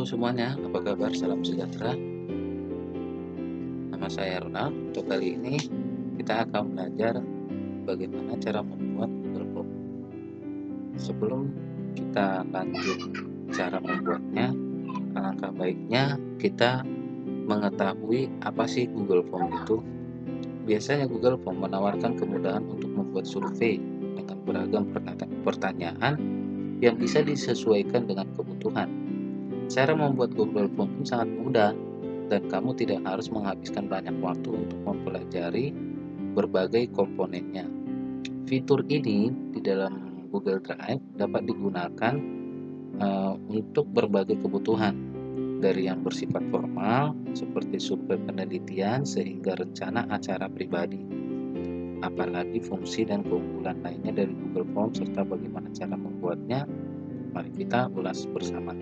Halo semuanya, apa kabar? Salam sejahtera. Nama saya Ronald. Untuk kali ini kita akan belajar bagaimana cara membuat Google Form. Sebelum kita lanjut cara membuatnya, alangkah baiknya kita mengetahui apa sih Google Form itu. Biasanya Google Form menawarkan kemudahan untuk membuat survei dengan beragam pertanyaan yang bisa disesuaikan dengan kebutuhan. Cara membuat Google Form pun sangat mudah dan kamu tidak harus menghabiskan banyak waktu untuk mempelajari berbagai komponennya. Fitur ini di dalam Google Drive dapat digunakan untuk berbagai kebutuhan, dari yang bersifat formal seperti survei penelitian sehingga rencana acara pribadi. Apalagi fungsi dan keunggulan lainnya dari Google Form serta bagaimana cara membuatnya, mari kita ulas bersama.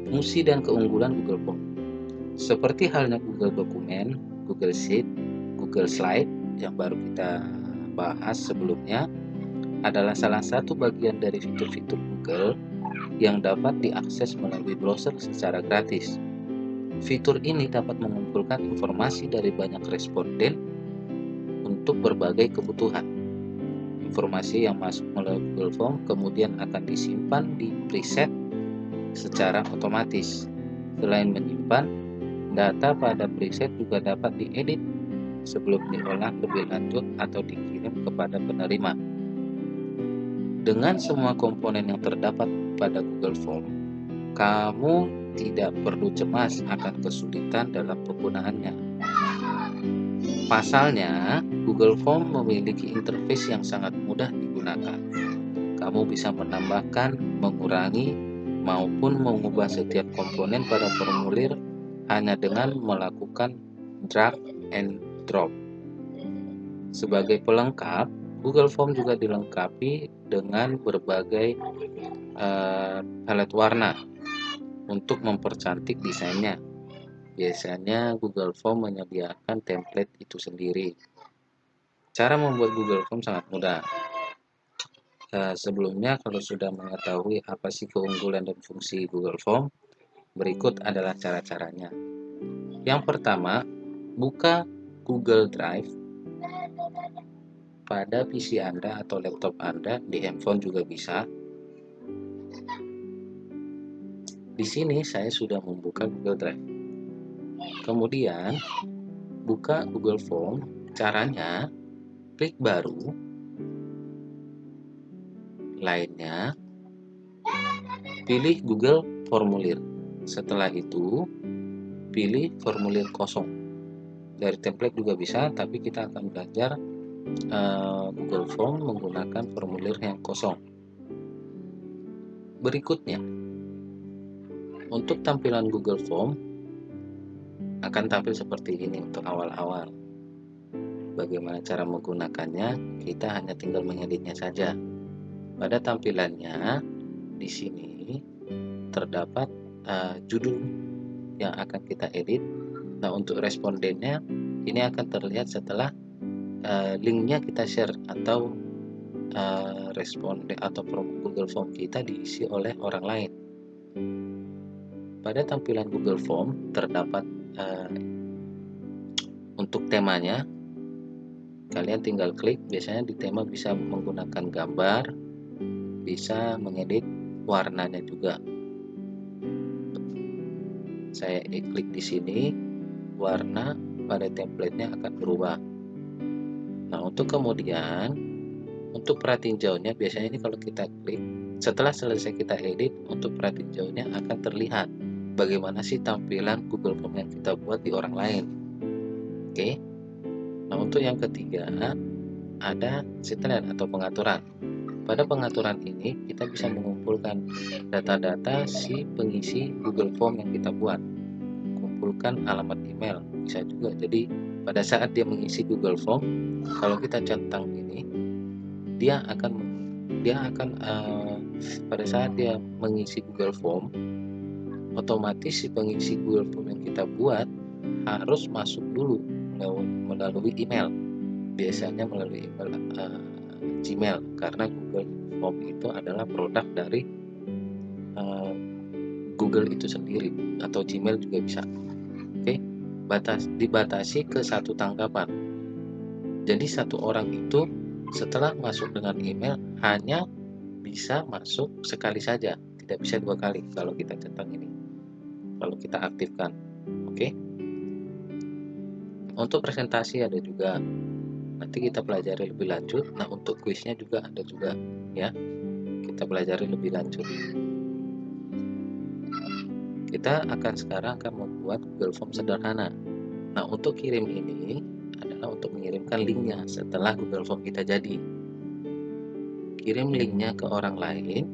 Fungsi dan keunggulan Google Form. Seperti halnya Google Dokumen, Google Sheet, Google Slide yang baru kita bahas sebelumnya, adalah salah satu bagian dari fitur-fitur Google yang dapat diakses melalui browser secara gratis. Fitur ini dapat mengumpulkan informasi dari banyak responden untuk berbagai kebutuhan. Informasi yang masuk melalui Google Form kemudian akan disimpan di preset secara otomatis. Selain menyimpan, data pada preset juga dapat diedit sebelum diolah lebih lanjut atau dikirim kepada penerima. Dengan semua komponen yang terdapat pada Google Form, kamu tidak perlu cemas akan kesulitan dalam penggunaannya. Pasalnya, Google Form memiliki interface yang sangat mudah digunakan. Kamu bisa menambahkan, mengurangi, maupun mengubah setiap komponen pada formulir hanya dengan melakukan drag and drop. Sebagai pelengkap, Google Form juga dilengkapi dengan berbagai palet warna untuk mempercantik desainnya. Biasanya Google Form menyediakan template itu sendiri. Cara membuat Google Form sangat mudah. Sebelumnya, kalau sudah mengetahui apa sih keunggulan dan fungsi Google Form, berikut adalah cara-caranya. Yang pertama, buka Google Drive pada PC Anda atau laptop Anda, di handphone juga bisa. Di sini saya sudah membuka Google Drive. Kemudian, buka Google Form. Caranya, klik baru, lainnya, pilih Google Formulir. Setelah itu, pilih formulir kosong. Dari template juga bisa, tapi kita akan belajar Google Form menggunakan formulir yang kosong. Berikutnya, untuk tampilan Google Form akan tampil seperti ini untuk awal-awal. Bagaimana cara menggunakannya? Kita hanya tinggal mengeditnya saja. Pada tampilannya di sini terdapat judul yang akan kita edit. Nah, untuk respondennya ini akan terlihat setelah linknya kita share atau responden atau Google Form kita diisi oleh orang lain. Pada tampilan Google Form terdapat untuk temanya, kalian tinggal klik. Biasanya di tema bisa menggunakan gambar, bisa mengedit warnanya juga. Saya klik di sini, warna pada template-nya akan berubah. Nah, untuk kemudian untuk pratinjaunya, biasanya ini kalau kita klik, setelah selesai kita edit, untuk pratinjaunya akan terlihat bagaimana sih tampilan Google Form yang kita buat di orang lain. Oke. Nah, untuk yang ketiga ada setelan atau pengaturan. Pada pengaturan ini kita bisa mengumpulkan data-data si pengisi Google Form yang kita buat. Kumpulkan alamat email bisa juga. Jadi pada saat dia mengisi Google Form, kalau kita centang ini, dia akan pada saat dia mengisi Google Form, otomatis si pengisi Google Form yang kita buat harus masuk dulu melalui email. Biasanya melalui email Gmail, karena Google Form itu adalah produk dari Google itu sendiri atau Gmail juga bisa. Oke, dibatasi ke satu tangkapan. Jadi satu orang itu setelah masuk dengan email hanya bisa masuk sekali saja, tidak bisa 2 kali kalau kita centang ini, kalau kita aktifkan. Oke. Untuk presentasi ada juga, nanti kita pelajari lebih lanjut. Nah, untuk kuisnya juga ada juga ya, kita pelajari lebih lanjut. Kita sekarang akan membuat Google Form sederhana. Nah, untuk kirim ini adalah untuk mengirimkan linknya setelah Google Form kita jadi. Kirim linknya ke orang lain.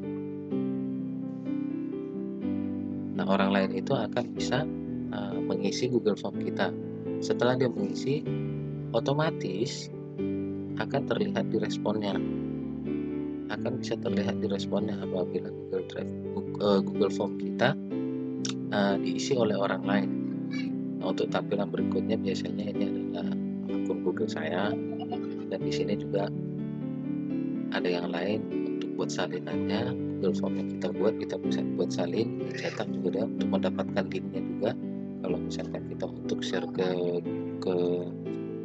Nah, orang lain itu akan bisa mengisi Google Form kita. Setelah dia mengisi, otomatis akan terlihat di responnya. Akan bisa terlihat di responnya apabila Google Form kita diisi oleh orang lain. Nah, untuk tampilan berikutnya biasanya ini adalah akun Google saya, dan di sini juga ada yang lain untuk buat salinannya. Google Form yang kita bisa buat salin, dicetak juga dia untuk mendapatkan linknya juga. Kalau misalkan kita untuk share ke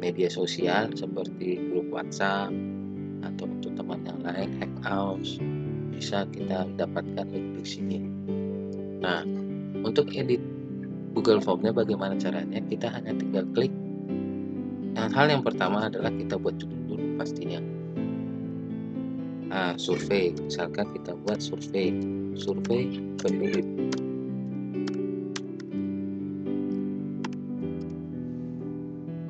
media sosial seperti grup WhatsApp atau untuk teman yang lain, Hangouts, bisa kita dapatkan link di sini. Nah, untuk edit Google Form-nya bagaimana caranya? Kita hanya tinggal klik. Hal yang pertama adalah kita buat judul dulu pastinya. Survei, misalkan kita buat survei penduduk.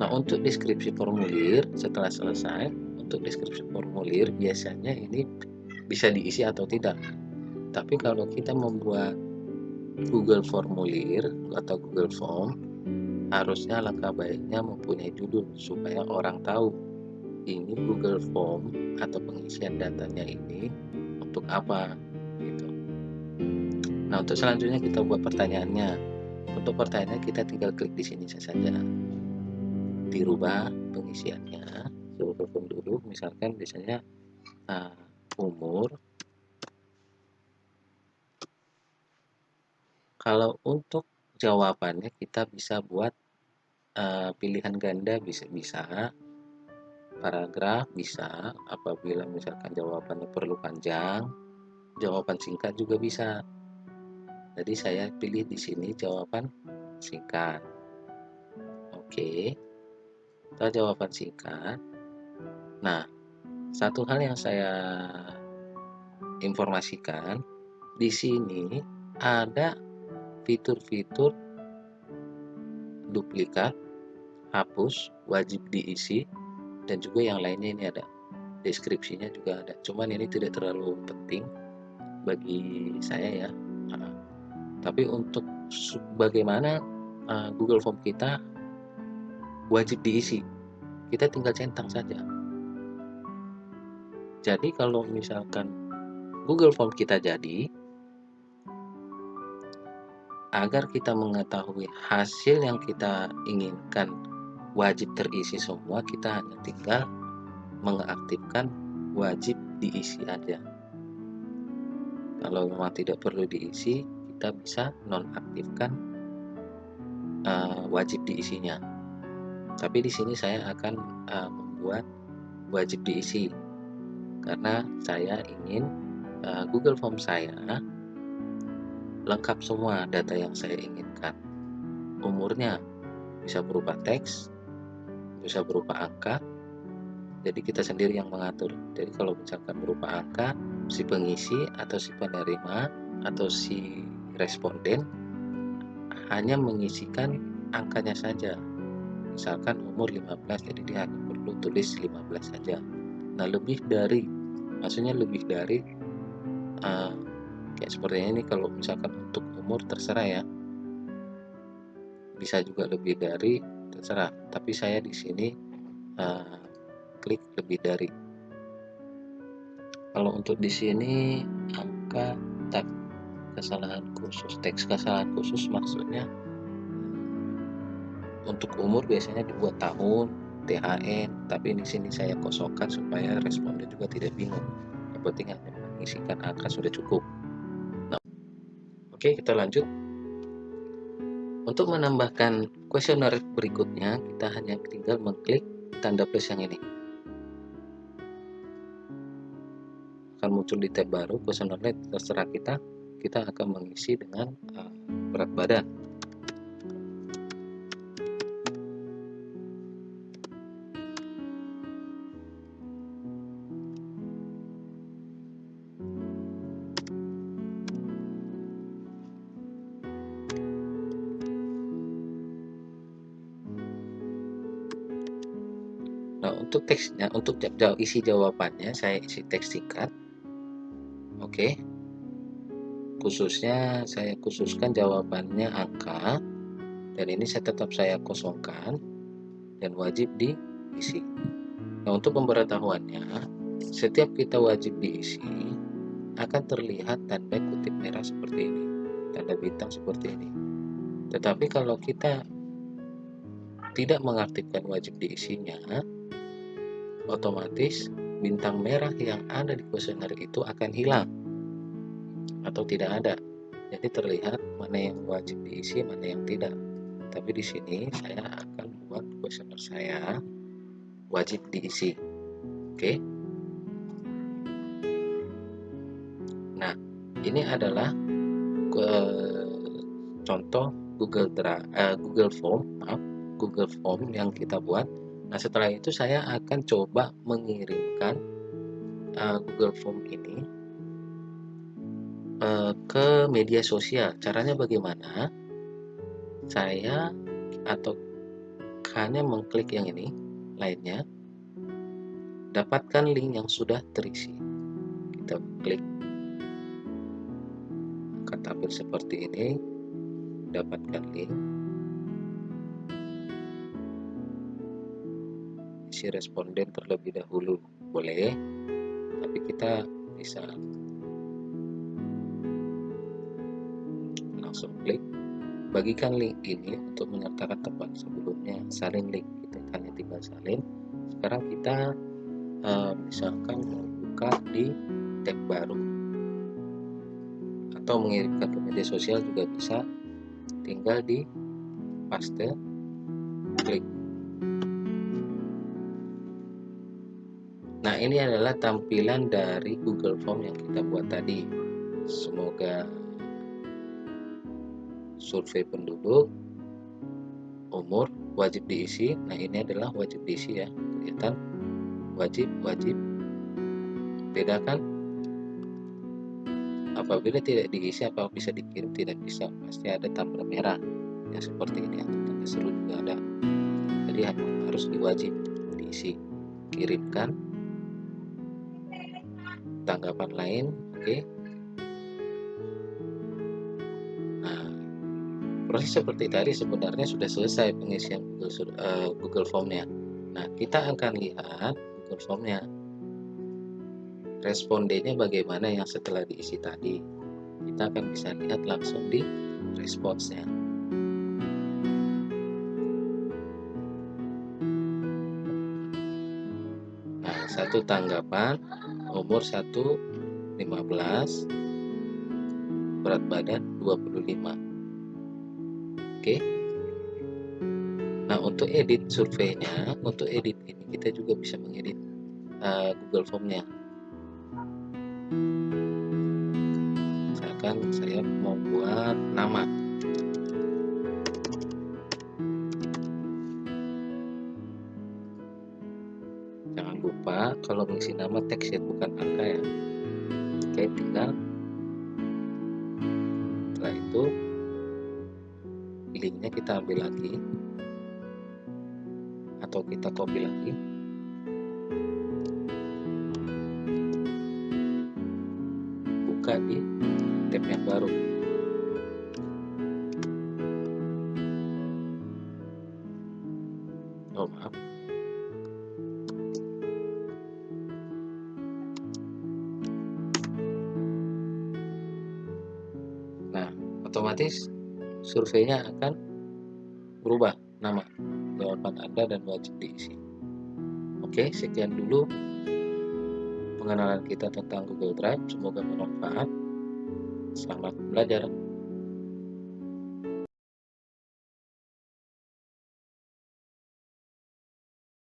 Nah, untuk deskripsi formulir setelah selesai, untuk deskripsi formulir biasanya ini bisa diisi atau tidak. Tapi kalau kita membuat Google Formulir atau Google Form, harusnya langkah baiknya mempunyai judul supaya orang tahu ini Google Form atau pengisian datanya ini untuk apa gitu. Nah, untuk selanjutnya kita buat pertanyaannya. Untuk pertanyaannya kita tinggal klik di sini saja. Dirubah pengisiannya seluruh penduduk, misalkan biasanya umur. Kalau untuk jawabannya kita bisa buat pilihan ganda, bisa paragraf, bisa apabila misalkan jawabannya perlu panjang, jawaban singkat juga bisa. Jadi saya pilih di sini jawaban singkat. Oke, setelah jawaban singkat. Nah, satu hal yang saya informasikan di sini ada fitur-fitur duplikat, hapus, wajib diisi, dan juga yang lainnya. Ini ada deskripsinya juga ada, cuman ini tidak terlalu penting bagi saya ya. Tapi untuk bagaimana Google Form kita wajib diisi, kita tinggal centang saja. Jadi kalau misalkan Google Form kita jadi, agar kita mengetahui hasil yang kita inginkan wajib terisi semua, kita hanya tinggal mengaktifkan wajib diisi aja. Kalau memang tidak perlu diisi, kita bisa nonaktifkan wajib diisinya. Tapi di sini saya akan membuat wajib diisi karena saya ingin Google Form saya lengkap semua data yang saya inginkan. Umurnya bisa berupa teks, bisa berupa angka. Jadi kita sendiri yang mengatur. Jadi kalau misalkan berupa angka, si pengisi atau si penerima atau si responden hanya mengisikan angkanya saja. Misalkan umur 15, jadi dia hanya perlu tulis 15 saja. Nah, maksudnya lebih dari kayak seperti ini. Kalau misalkan untuk umur terserah ya, bisa juga lebih dari, terserah. Tapi saya di sini klik lebih dari. Kalau untuk di sini angka kesalahan khusus, teks kesalahan khusus maksudnya untuk umur biasanya dibuat tahun, THN, tapi di sini saya kosongkan supaya responden juga tidak bingung. Yang penting hanya mengisikan angka sudah cukup. Nah, Oke, kita lanjut. Untuk menambahkan kuesioner berikutnya, kita hanya tinggal mengklik tanda plus yang ini. Akan muncul di tab baru, kuesionernya terserah kita. Kita akan mengisi dengan berat badan. Nah, untuk teksnya, untuk isi jawabannya, saya isi teks singkat. Oke. Khususnya saya khususkan jawabannya angka, dan ini tetap saya kosongkan dan wajib diisi. Nah, untuk pemberitahuannya, setiap kita wajib diisi akan terlihat tanda kutip merah seperti ini, tanda bintang seperti ini. Tetapi kalau kita tidak mengaktifkan wajib diisinya, otomatis bintang merah yang ada di kuesioner itu akan hilang atau tidak ada. Jadi terlihat mana yang wajib diisi, mana yang tidak. Tapi di sini saya akan buat kuesioner saya wajib diisi. Oke. Nah, ini adalah contoh Google Form yang kita buat. Nah, setelah itu saya akan coba mengirimkan Google Form ini ke media sosial. Caranya bagaimana? Saya hanya mengklik yang ini, lainnya, dapatkan link yang sudah terisi. Kita klik, akan tampil seperti ini, dapatkan link, isi responden terlebih dahulu, boleh, tapi kita bisa langsung klik. Bagikan link ini untuk menyertakan tempat sebelumnya, salin link, kita hanya tinggal salin. Sekarang kita misalkan membuka di tab baru atau mengirimkan ke media sosial juga bisa, tinggal di paste, klik. Nah, ini adalah tampilan dari Google Form yang kita buat tadi. Semoga survei penduduk, umur, wajib diisi. Nah, ini adalah wajib diisi ya, kelihatan wajib. Bedakan apabila tidak diisi, apa bisa dikirim, tidak bisa, pasti ada tanda merah ya, seperti ini, atau tanda seru juga ada. Jadi harus diwajib diisi. Kirimkan tanggapan lain. Oke. Nah, proses seperti tadi sebenarnya sudah selesai pengisian Google Form-nya. Nah, kita akan lihat Google Form-nya, respondennya bagaimana yang setelah diisi tadi. Kita akan bisa lihat langsung di responsnya. Nah, satu tanggapan, umur 1,15, berat badan 25. Oke. Nah, untuk edit surveinya, untuk edit ini kita juga bisa mengedit Google Form-nya. Misalkan saya mau buat nama, jangan lupa kalau mengisi nama teks ya, bukan angka ya. Oke, tinggal setelah itu linknya kita ambil lagi atau kita copy lagi, buka di tab yang baru. Oh, maaf. Nah, otomatis surveinya akan berubah nama, jawaban Anda, dan wajib diisi. Oke, sekian dulu pengenalan kita tentang Google Drive. Semoga bermanfaat. Selamat belajar.